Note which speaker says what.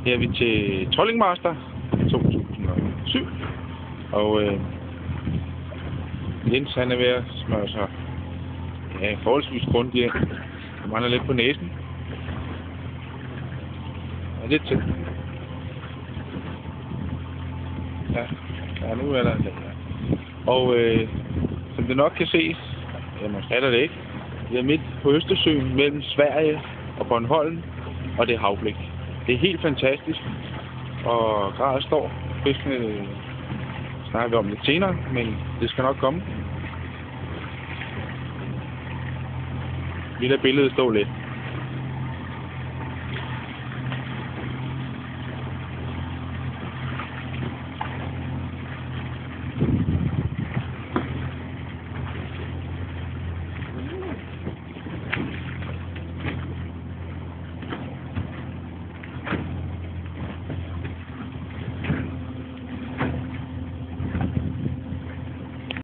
Speaker 1: Her er vi til Trolling Master 2007. Og Jens han er ved at smøre sig forholdsvis grundigt ind. Han mangler lidt på næsen. Ja, lidt til. Ja, nu er der lidt. Og som det nok kan ses, måske er der det ikke, vi er midt på Østersøen mellem Sverige og Bornholm, og det er havblik. Det er helt fantastisk, og gradet står. Fiskene snakker vi om lidt senere, men det skal nok komme. Vi lader billedet stå lidt.